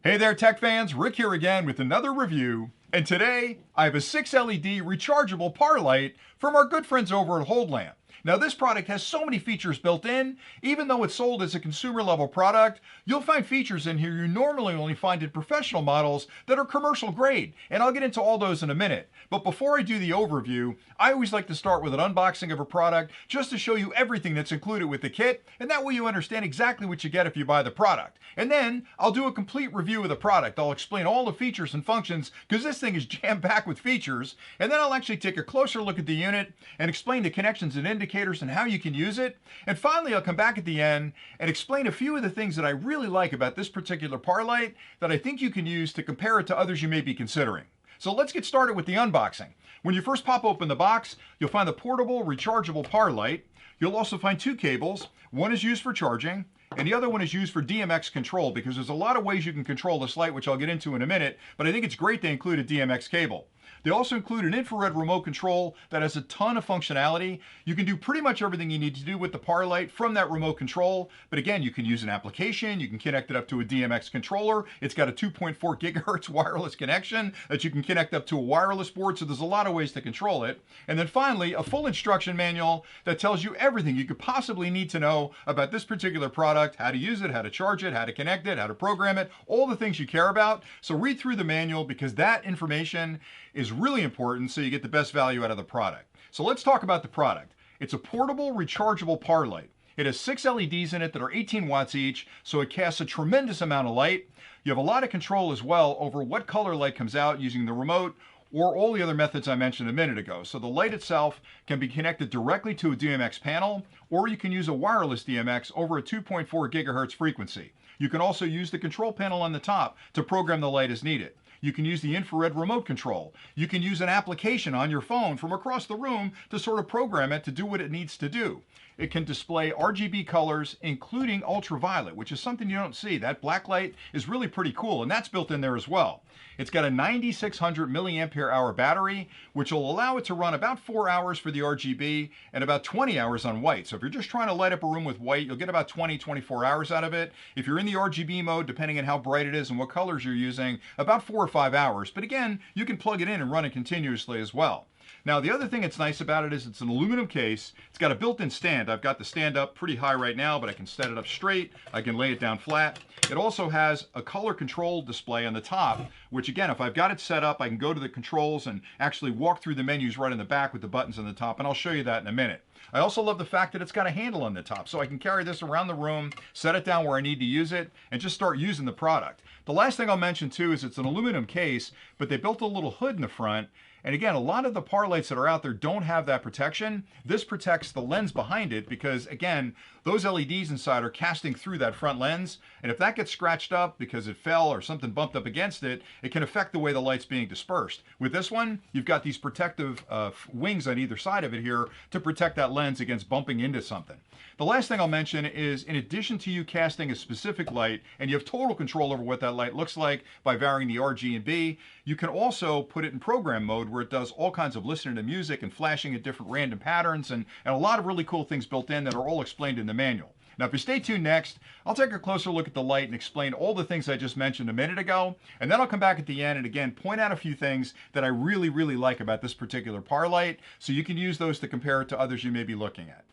Hey there, tech fans. Rick here again with another review. And today, I have a 6 LED rechargeable par light from our good friends over at HOLDLAMP. Now, this product has so many features built in. Even though it's sold as a consumer level product, you'll find features in here you normally only find in professional models that are commercial grade. And I'll get into all those in a minute. But before I do the overview, I always like to start with an unboxing of a product just to show you everything that's included with the kit. And that way you understand exactly what you get if you buy the product. And then I'll do a complete review of the product. I'll explain all the features and functions because this thing is jam-packed with features. And then I'll actually take a closer look at the unit and explain the connections and indicators and how you can use it. And finally, I'll come back at the end and explain a few of the things that I really like about this particular par light that I think you can use to compare it to others you may be considering. So let's get started with the unboxing. When you first pop open the box, you'll find the portable rechargeable par light. You'll also find two cables. One is used for charging, and the other one is used for DMX control, because there's a lot of ways you can control this light, which I'll get into in a minute, but I think it's great they include a DMX cable. They also include an infrared remote control that has a ton of functionality. You can do pretty much everything you need to do with the par light from that remote control. But again, you can use an application. You can connect it up to a DMX controller. It's got a 2.4 gigahertz wireless connection that you can connect up to a wireless board. So there's a lot of ways to control it. And then finally, a full instruction manual that tells you everything you could possibly need to know about this particular product, how to use it, how to charge it, how to connect it, how to program it, all the things you care about. So read through the manual because that information is really important so you get the best value out of the product. So let's talk about the product. It's a portable rechargeable par light. It has 6 LEDs in it that are 18 watts each, so it casts a tremendous amount of light. You have a lot of control as well over what color light comes out using the remote or all the other methods I mentioned a minute ago. So the light itself can be connected directly to a DMX panel, or you can use a wireless DMX over a 2.4 gigahertz frequency. You can also use the control panel on the top to program the light as needed. You can use the infrared remote control. You can use an application on your phone from across the room to sort of program it to do what it needs to do. It can display RGB colors, including ultraviolet, which is something you don't see. That black light is really pretty cool, and that's built in there as well. It's got a 9600 milliampere hour battery, which will allow it to run about 4 hours for the RGB and about 20 hours on white. So if you're just trying to light up a room with white, you'll get about 24 hours out of it. If you're in the RGB mode, depending on how bright it is and what colors you're using, about 4 or 5 hours. But again, you can plug it in and run it continuously as well. Now, the other thing that's nice about it is it's an aluminum case. It's got a built-in stand. I've got the stand up pretty high right now, but I can set it up straight. I can lay it down flat. It also has a color control display on the top, which again, if I've got it set up, I can go to the controls and actually walk through the menus right in the back with the buttons on the top, and I'll show you that in a minute. I also love the fact that it's got a handle on the top, so I can carry this around the room, set it down where I need to use it, and just start using the product. The last thing I'll mention too is it's an aluminum case, but they built a little hood in the front. And again, a lot of the par lights that are out there don't have that protection. This protects the lens behind it because, again, those LEDs inside are casting through that front lens. And if that gets scratched up because it fell or something bumped up against it, it can affect the way the light's being dispersed. With this one, you've got these protective wings on either side of it here to protect that lens against bumping into something. The last thing I'll mention is, in addition to you casting a specific light, and you have total control over what that light looks like by varying the RG and B, you can also put it in program mode where it does all kinds of listening to music and flashing at different random patterns and a lot of really cool things built in that are all explained in the manual. Now, if you stay tuned next, I'll take a closer look at the light and explain all the things I just mentioned a minute ago, and then I'll come back at the end and again point out a few things that I really like about this particular par light, so you can use those to compare it to others you may be looking at.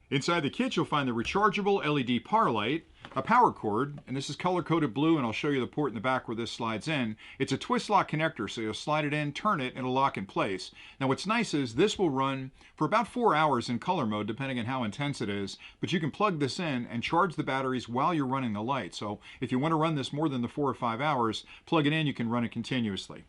Inside the kit, you'll find the rechargeable LED par light, a power cord, and this is color-coded blue, and I'll show you the port in the back where this slides in. It's a twist lock connector, so you'll slide it in, turn it, and it'll lock in place. Now what's nice is this will run for about 4 hours in color mode, depending on how intense it is, but you can plug this in and charge the batteries while you're running the light. So if you want to run this more than the 4 or 5 hours, plug it in, you can run it continuously.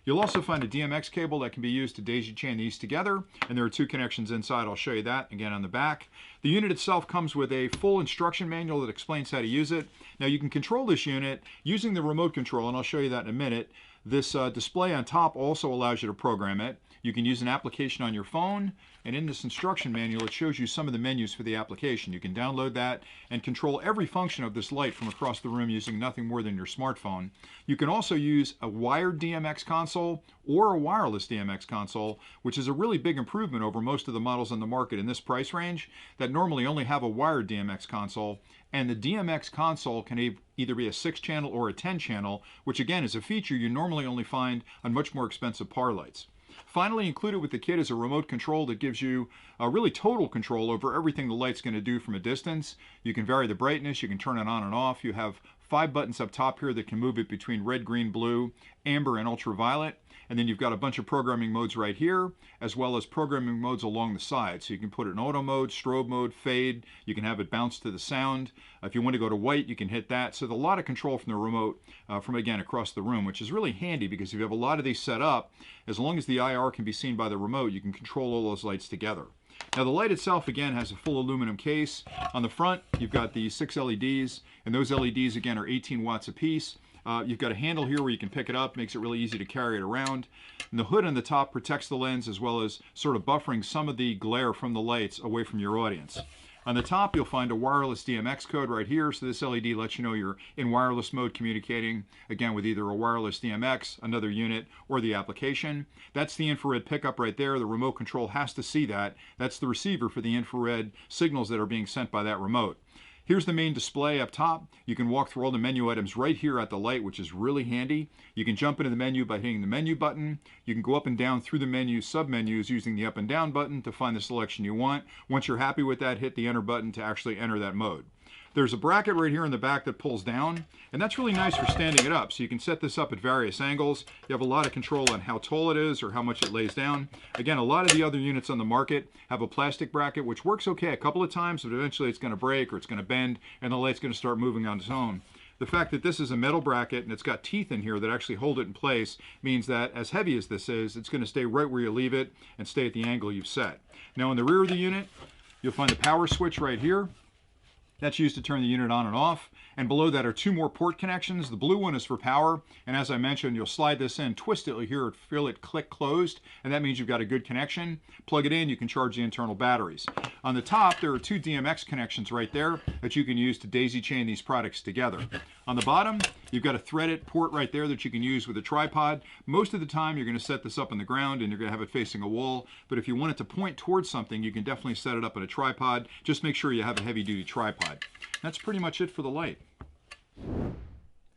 You'll also find a DMX cable that can be used to daisy chain these together, and there are 2 connections inside. I'll show you that again on the back. The unit itself comes with a full instruction manual that explains how to use it. Now you can control this unit using the remote control, and I'll show you that in a minute. This display on top also allows you to program it. You can use an application on your phone, and in this instruction manual it shows you some of the menus for the application. You can download that and control every function of this light from across the room using nothing more than your smartphone. You can also use a wired DMX console or a wireless DMX console, which is a really big improvement over most of the models on the market in this price range that normally only have a wired DMX console. And the DMX console can either be a 6-channel or a 10-channel, which again is a feature you normally only find on much more expensive par lights. Finally, included with the kit is a remote control that gives you really total control over everything the light's going to do from a distance. You can vary the brightness, you can turn it on and off. You have 5 buttons up top here that can move it between red, green, blue, amber, and ultraviolet. And then you've got a bunch of programming modes right here, as well as programming modes along the side. So you can put it in auto mode, strobe mode, fade. You can have it bounce to the sound. If you want to go to white, you can hit that. So there's a lot of control from the remote from, again, across the room, which is really handy because if you have a lot of these set up, as long as the IR can be seen by the remote, you can control all those lights together. Now the light itself, again, has a full aluminum case. On the front, you've got the 6 LEDs, and those LEDs, again, are 18 watts apiece. You've got a handle here where you can pick it up, makes it really easy to carry it around. And the hood on the top protects the lens as well as sort of buffering some of the glare from the lights away from your audience. On the top, you'll find a wireless DMX code right here. So this LED lets you know you're in wireless mode communicating, again, with either a wireless DMX, another unit, or the application. That's the infrared pickup right there. The remote control has to see that. That's the receiver for the infrared signals that are being sent by that remote. Here's the main display up top. You can walk through all the menu items right here at the light, which is really handy. You can jump into the menu by hitting the menu button. You can go up and down through the menu submenus using the up and down button to find the selection you want. Once you're happy with that, hit the enter button to actually enter that mode. There's a bracket right here in the back that pulls down, and that's really nice for standing it up. So you can set this up at various angles. You have a lot of control on how tall it is or how much it lays down. Again, a lot of the other units on the market have a plastic bracket, which works okay a couple of times, but eventually it's going to break or it's going to bend, and the light's going to start moving on its own. The fact that this is a metal bracket and it's got teeth in here that actually hold it in place means that as heavy as this is, it's going to stay right where you leave it and stay at the angle you've set. Now in the rear of the unit, you'll find a power switch right here. That's used to turn the unit on and off. And below that are 2 more port connections. The blue one is for power. And as I mentioned, you'll slide this in, twist it, you'll hear it, feel it click closed. And that means you've got a good connection. Plug it in, you can charge the internal batteries. On the top, there are 2 DMX connections right there that you can use to daisy chain these products together. On the bottom, you've got a threaded port right there that you can use with a tripod. Most of the time, you're going to set this up on the ground and you're going to have it facing a wall. But if you want it to point towards something, you can definitely set it up on a tripod. Just make sure you have a heavy-duty tripod. That's pretty much it for the light.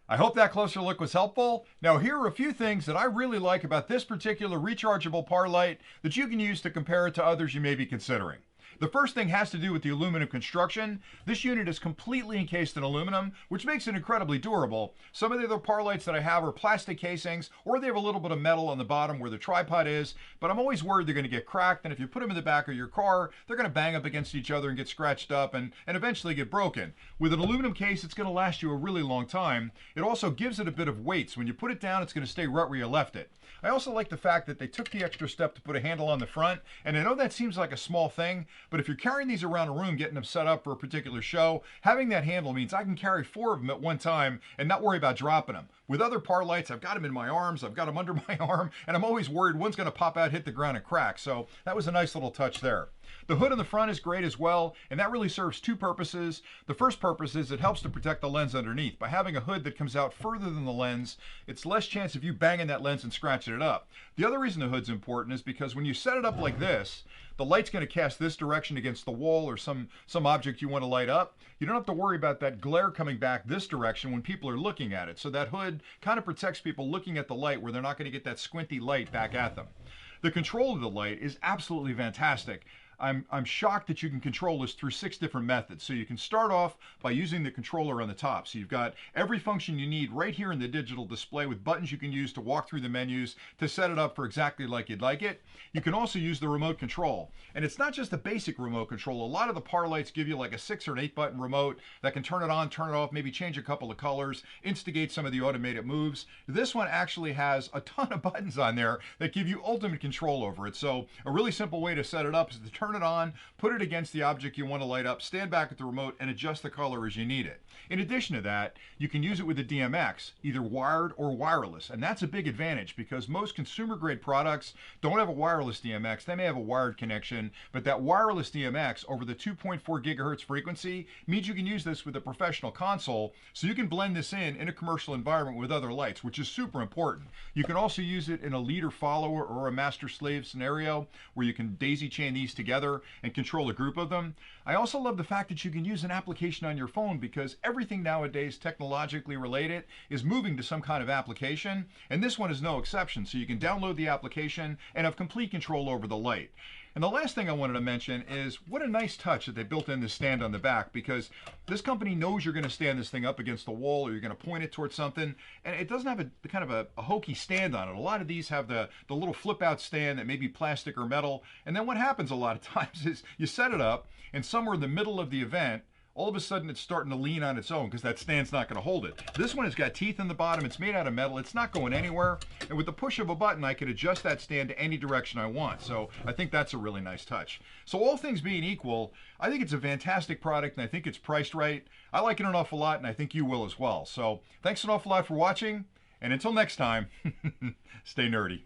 I hope that closer look was helpful. Now here are a few things that I really like about this particular rechargeable par light that you can use to compare it to others you may be considering. The first thing has to do with the aluminum construction. This unit is completely encased in aluminum, which makes it incredibly durable. Some of the other par lights that I have are plastic casings, or they have a little bit of metal on the bottom where the tripod is, but I'm always worried they're going to get cracked, and if you put them in the back of your car, they're going to bang up against each other and get scratched up and eventually get broken. With an aluminum case, it's going to last you a really long time. It also gives it a bit of weight, so when you put it down, it's going to stay right where you left it. I also like the fact that they took the extra step to put a handle on the front, and I know that seems like a small thing, but if you're carrying these around a room, getting them set up for a particular show, having that handle means I can carry 4 of them at one time and not worry about dropping them. With other par lights, I've got them in my arms, I've got them under my arm, and I'm always worried one's going to pop out, hit the ground, and crack. So that was a nice little touch there. The hood on the front is great as well, and that really serves 2 purposes. The first purpose is it helps to protect the lens underneath. By having a hood that comes out further than the lens, it's less chance of you banging that lens and scratching it up. The other reason the hood's important is because when you set it up like this, the light's going to cast this direction against the wall or some object you want to light up. You don't have to worry about that glare coming back this direction when people are looking at it. So that hood kind of protects people looking at the light where they're not going to get that squinty light back at them. The control of the light is absolutely fantastic. I'm shocked that you can control this through 6 different methods. So you can start off by using the controller on the top. So you've got every function you need right here in the digital display with buttons you can use to walk through the menus to set it up for exactly like you'd like it. You can also use the remote control. And it's not just a basic remote control. A lot of the par lights give you like a 6 or an 8 button remote that can turn it on, turn it off, maybe change a couple of colors, instigate some of the automated moves. This one actually has a ton of buttons on there that give you ultimate control over it. So a really simple way to set it up is to turn it on, put it against the object you want to light up, stand back at the remote, and adjust the color as you need it. In addition to that, you can use it with the DMX, either wired or wireless, and that's a big advantage because most consumer-grade products don't have a wireless DMX. They may have a wired connection, but that wireless DMX over the 2.4 gigahertz frequency means you can use this with a professional console, so you can blend this in a commercial environment with other lights, which is super important. You can also use it in a leader-follower or a master-slave scenario where you can daisy chain these together. together and control a group of them. I also love the fact that you can use an application on your phone, because everything nowadays technologically related is moving to some kind of application, and this one is no exception. So you can download the application and have complete control over the light. And the last thing I wanted to mention is what a nice touch that they built in this stand on the back, because this company knows you're going to stand this thing up against the wall or you're going to point it towards something, and it doesn't have a kind of a hokey stand on it. A lot of these have the little flip out stand that may be plastic or metal, and then what happens a lot of times is you set it up and somewhere in the middle of the event, all of a sudden it's starting to lean on its own because that stand's not going to hold it. This one has got teeth in the bottom. It's made out of metal. It's not going anywhere. And with the push of a button, I can adjust that stand to any direction I want. So I think that's a really nice touch. So all things being equal, I think it's a fantastic product, and I think it's priced right. I like it an awful lot, and I think you will as well. So thanks an awful lot for watching. And until next time, stay nerdy.